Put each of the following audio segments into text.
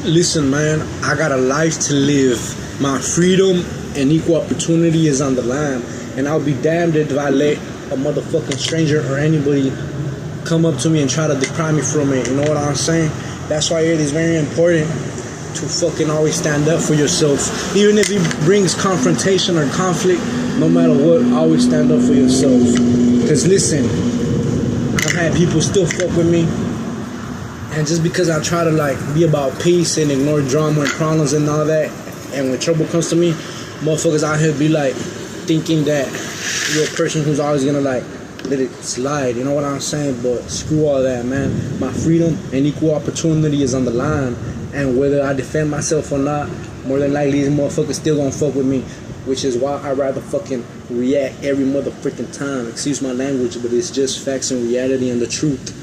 Listen, man, I got a life to live. My freedom and equal opportunity is on the line. And I'll be damned if I let a motherfucking stranger or anybody come up to me and try to deprive me from it. You know what I'm saying? That's why it is very important to fucking always stand up for yourself. Even if it brings confrontation or conflict, no matter what, always stand up for yourself. Because listen, I've had people still fuck with me. And just because I try to like be about peace and ignore drama and problems and all that, and when trouble comes to me, motherfuckers out here be like thinking that you're a person who's always gonna like let it slide, you know what I'm saying? But screw all that, man. My freedom and equal opportunity is on the line, and whether I defend myself or not, more than likely these motherfuckers still gonna fuck with me, which is why I'd rather fucking react every motherfucking time. Excuse my language, but it's just facts and reality and the truth.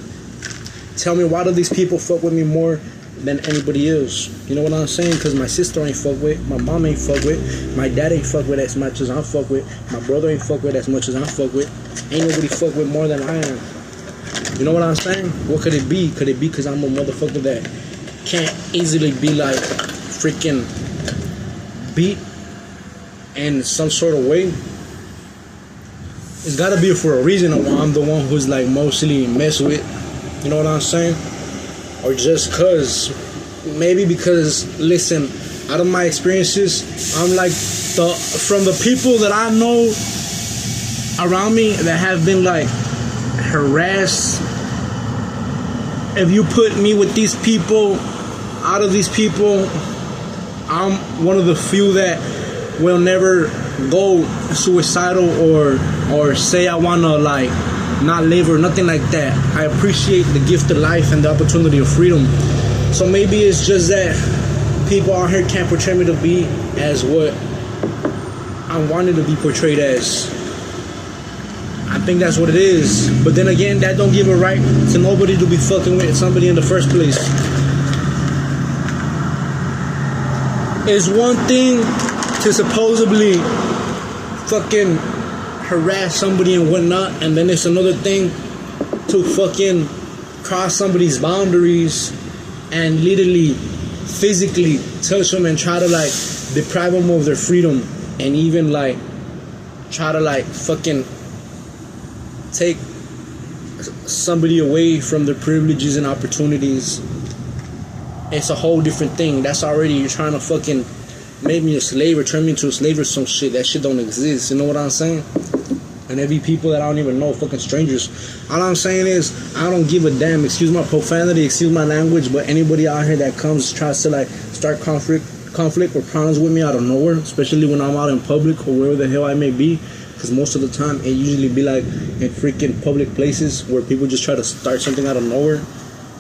Tell me, why do these people fuck with me more than anybody else? You know what I'm saying? Because my sister ain't fuck with, my mom ain't fuck with, my dad ain't fuck with as much as I fuck with, my brother ain't fuck with as much as I fuck with. Ain't nobody fuck with more than I am. You know what I'm saying? What could it be? Could it be because I'm a motherfucker that can't easily be like freaking beat in some sort of way? It's gotta be for a reason. I'm the one who's like mostly messed with. You know what I'm saying? Or just cause. Maybe because, listen, out of my experiences, I'm like from the people that I know around me that have been like harassed. If you put me with these people, out of these people, I'm one of the few that will never go suicidal or say I wanna like not live or nothing like that. I appreciate the gift of life and the opportunity of freedom. So maybe it's just that people out here can't portray me to be as what I wanted to be portrayed as. I think that's what it is. But then again, that don't give a right to nobody to be fucking with somebody in the first place. It's one thing to supposedly fucking harass somebody and whatnot, and then it's another thing to fucking cross somebody's boundaries and literally physically touch them and try to like deprive them of their freedom, and even like try to like fucking take somebody away from their privileges and opportunities. It's a whole different thing. That's already, you're trying to fucking make me a slave or turn me into a slave or some shit. That shit don't exist. You know what I'm saying? And there be people that I don't even know, fucking strangers. All I'm saying is, I don't give a damn. Excuse my profanity, excuse my language, but anybody out here that comes tries to like start conflict or problems with me out of nowhere, especially when I'm out in public or wherever the hell I may be, because most of the time it usually be like in freaking public places where people just try to start something out of nowhere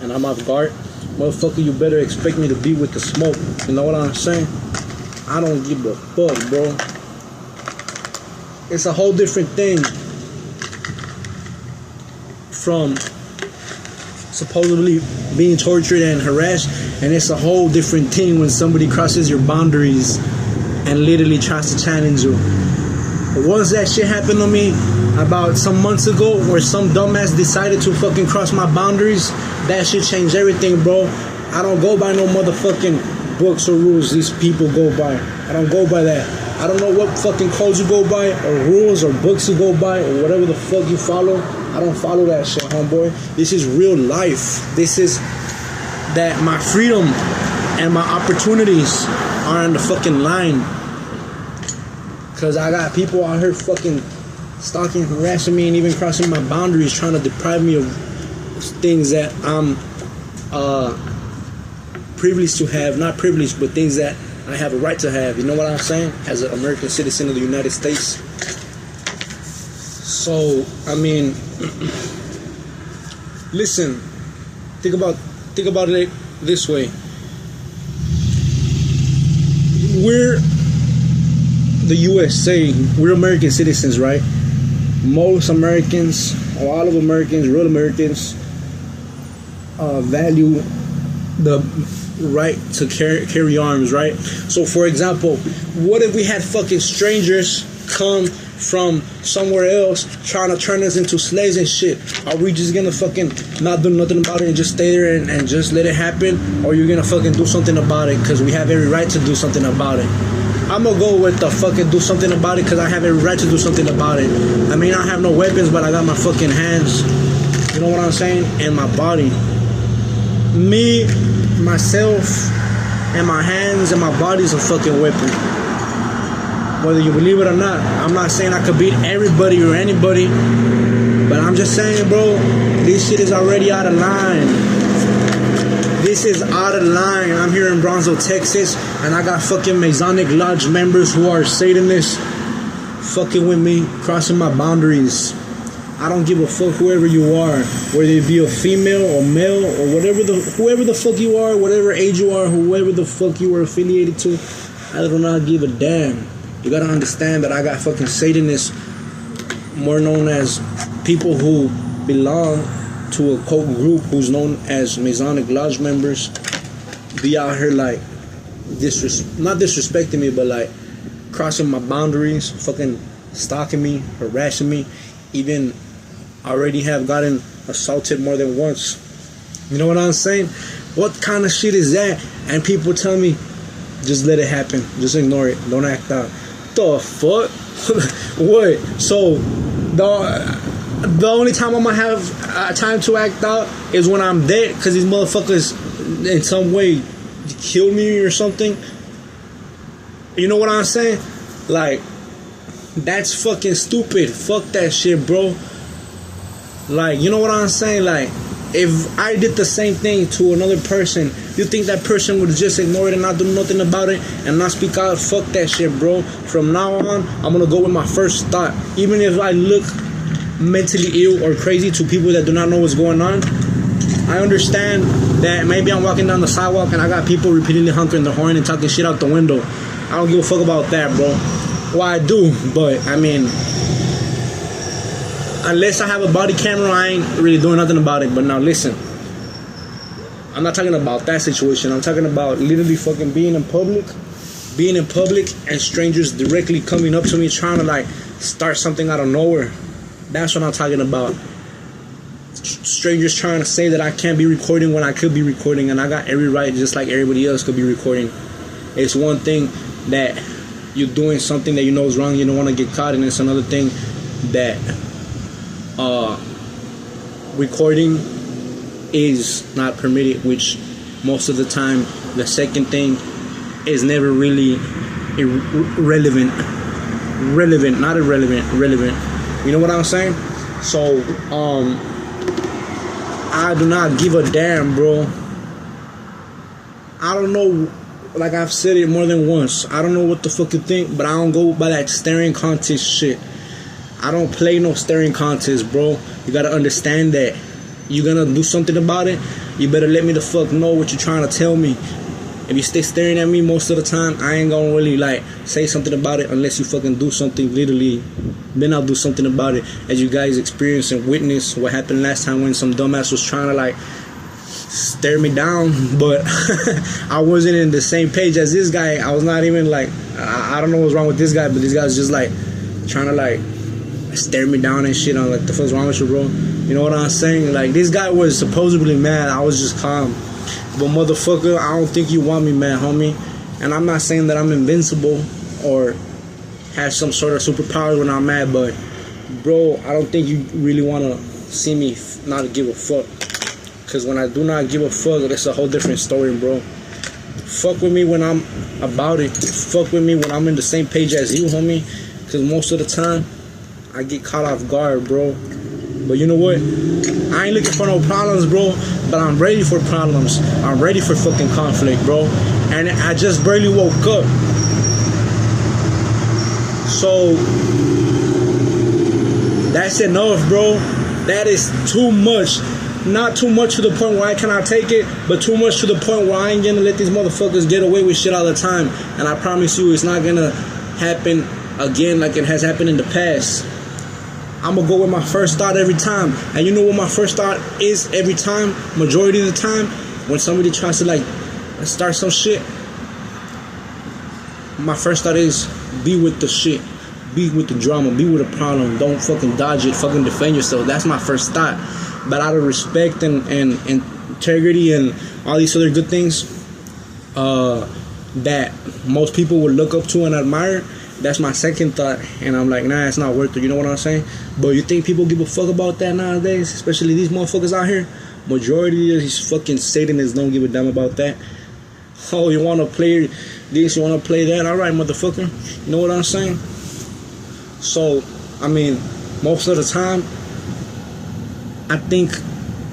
and I'm off guard. Motherfucker, you better expect me to be with the smoke. You know what I'm saying? I don't give a fuck, bro. It's a whole different thing from supposedly being tortured and harassed, and it's a whole different thing when somebody crosses your boundaries and literally tries to challenge you. Once that shit happened to me about some months ago, where some dumbass decided to fucking cross my boundaries, that shit changed everything, bro. I don't go by no motherfucking books or rules these people go by. I don't go by that. I don't know what fucking codes you go by, or rules, or books you go by, or whatever the fuck you follow. I don't follow that shit, homeboy. This is real life. This is that my freedom and my opportunities are on the fucking line. Cause I got people out here fucking stalking, harassing me, and even crossing my boundaries, trying to deprive me of things that I'm privileged to have. Not privileged, but things that I have a right to have. You know what I'm saying? As an American citizen of the United States. So, I mean, listen, think about it this way. We're the USA. We're American citizens, right? Most Americans, or all of Americans, real Americans, value the right to carry arms, right? So, for example, what if we had fucking strangers come from somewhere else trying to turn us into slaves and shit? Are we just gonna fucking not do nothing about it and just stay there and just let it happen? Or are you gonna fucking do something about it because we have every right to do something about it? I'm gonna go with the fucking do something about it because I have every right to do something about it. I mean, I have no weapons, but I got my fucking hands, you know what I'm saying, and my body. Me, myself, and my hands and my body's a fucking weapon. Whether you believe it or not, I'm not saying I could beat everybody or anybody, but I'm just saying, bro, this shit is already out of line. This is out of line. I'm here in Bronzo, Texas, and I got fucking Masonic Lodge members who are Satanists fucking with me, crossing my boundaries. I don't give a fuck whoever you are, whether it be a female or male or whoever the fuck you are, whatever age you are, whoever the fuck you are affiliated to. I do not give a damn. You gotta understand that I got fucking Satanists, more known as people who belong to a cult group who's known as Masonic Lodge members, be out here like not disrespecting me, but like crossing my boundaries, fucking stalking me, harassing me, even already have gotten assaulted more than once. You know what I'm saying? What kind of shit is that? And people tell me, just let it happen, just ignore it, don't act out. The fuck? What? So the only time I'm gonna have time to act out is when I'm dead, because these motherfuckers in some way kill me or something. You know what I'm saying? Like, that's fucking stupid. Fuck that shit, bro. Like, you know what I'm saying? Like, if I did the same thing to another person, you think that person would just ignore it and not do nothing about it and not speak out? Fuck that shit, bro. From now on, I'm gonna go with my first thought. Even if I look mentally ill or crazy to people that do not know what's going on, I understand that maybe I'm walking down the sidewalk and I got people repeatedly honking the horn and talking shit out the window. I don't give a fuck about that, bro. Well, I do, but I mean, unless I have a body camera, I ain't really doing nothing about it. But now listen, I'm not talking about that situation. I'm talking about literally fucking being in public and strangers directly coming up to me trying to like start something out of nowhere. That's what I'm talking about. Strangers trying to say that I can't be recording when I could be recording, and I got every right, just like everybody else could be recording. It's one thing that you're doing something that you know is wrong, you don't want to get caught, and it's another thing that recording is not permitted, which most of the time the second thing is never really relevant. You know what I'm saying? So I do not give a damn, bro. I don't know, like I've said it more than once, I don't know what the fuck you think, but I don't go by that staring contest shit. I don't play no staring contest, bro. You gotta understand that. You gonna do something about it, you better let me the fuck know what you're trying to tell me. If you stay staring at me most of the time, I ain't gonna really like say something about it unless you fucking do something literally. Then I'll do something about it. As you guys experience and witness what happened last time when some dumbass was trying to like stare me down, but I wasn't in the same page as this guy. I was not even like, I don't know what's wrong with this guy, but this guy's just like trying to like stare me down and shit. I'm like, the fuck's wrong with you, bro? You know what I'm saying? Like, this guy was supposedly mad. I was just calm. But motherfucker, I don't think you want me mad, homie. And I'm not saying that I'm invincible or have some sort of superpowers when I'm mad, but bro, I don't think you really want to see me not give a fuck. Because when I do not give a fuck, that's a whole different story, bro. Fuck with me when I'm about it. Fuck with me when I'm in the same page as you, homie. Because most of the time, I get caught off guard, bro. But you know what? I ain't looking for no problems, bro. But I'm ready for problems. I'm ready for fucking conflict, bro. And I just barely woke up. So that's enough, bro. That is too much. Not too much to the point where I cannot take it, but too much to the point where I ain't gonna let these motherfuckers get away with shit all the time. And I promise you, it's not gonna happen again like it has happened in the past. I'm gonna go with my first thought every time. And you know what my first thought is every time? Majority of the time, when somebody tries to like start some shit, my first thought is be with the shit. be with the drama, be with the problem. Don't fucking dodge it. Fucking defend yourself. That's my first thought. But out of respect and integrity and all these other good things that most people would look up to and admire, that's my second thought. And I'm like, nah, it's not worth it. You know what I'm saying? But you think people give a fuck about that nowadays? Especially these motherfuckers out here? Majority of these fucking Satanists don't give a damn about that. Oh, you want to play this, you want to play that? All right, motherfucker. You know what I'm saying? So, I mean, most of the time, I think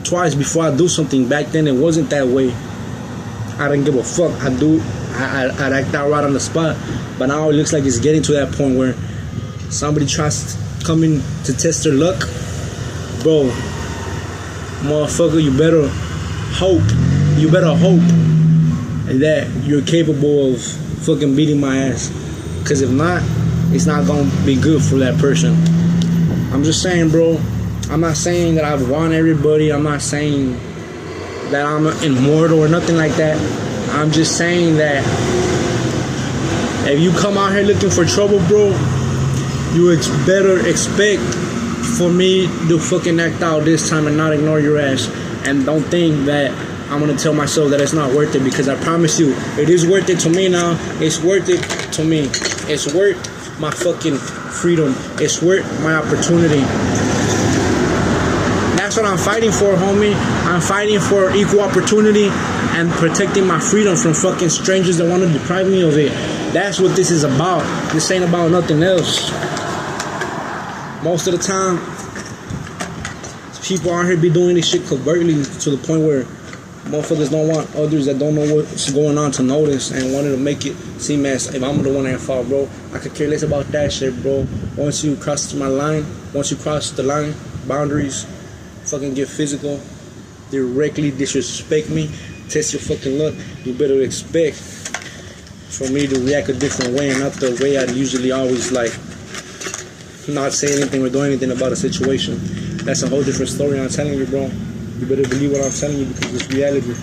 twice before I do something. Back then, it wasn't that way. I didn't give a fuck. I'd act out right on the spot. But now it looks like it's getting to that point where somebody tries to come in to test their luck. Bro, motherfucker, you better hope that you're capable of fucking beating my ass. Because if not, it's not gonna be good for that person. I'm just saying, bro. I'm not saying that I've won everybody. I'm not saying that I'm immortal or nothing like that. I'm just saying that if you come out here looking for trouble, bro, you better expect for me to fucking act out this time and not ignore your ass. And don't think that I'm gonna tell myself that it's not worth it, because I promise you, it is worth it to me now. It's worth it to me. It's worth my fucking freedom. It's worth my opportunity. That's what I'm fighting for, homie. I'm fighting for equal opportunity and protecting my freedom from fucking strangers that want to deprive me of it. That's what this is about. This ain't about nothing else. Most of the time, people out here be doing this shit covertly to the point where motherfuckers don't want others that don't know what's going on to notice, and wanted to make it seem as if I'm the one at fault, bro. I could care less about that shit, bro. Once you cross my line, once you cross the line, boundaries, fucking get physical, directly disrespect me, test your fucking luck, you better expect for me to react a different way, and not the way I usually always like not say anything or do anything about a situation. That's a whole different story I'm telling you, bro. You better believe what I'm telling you, because it's reality.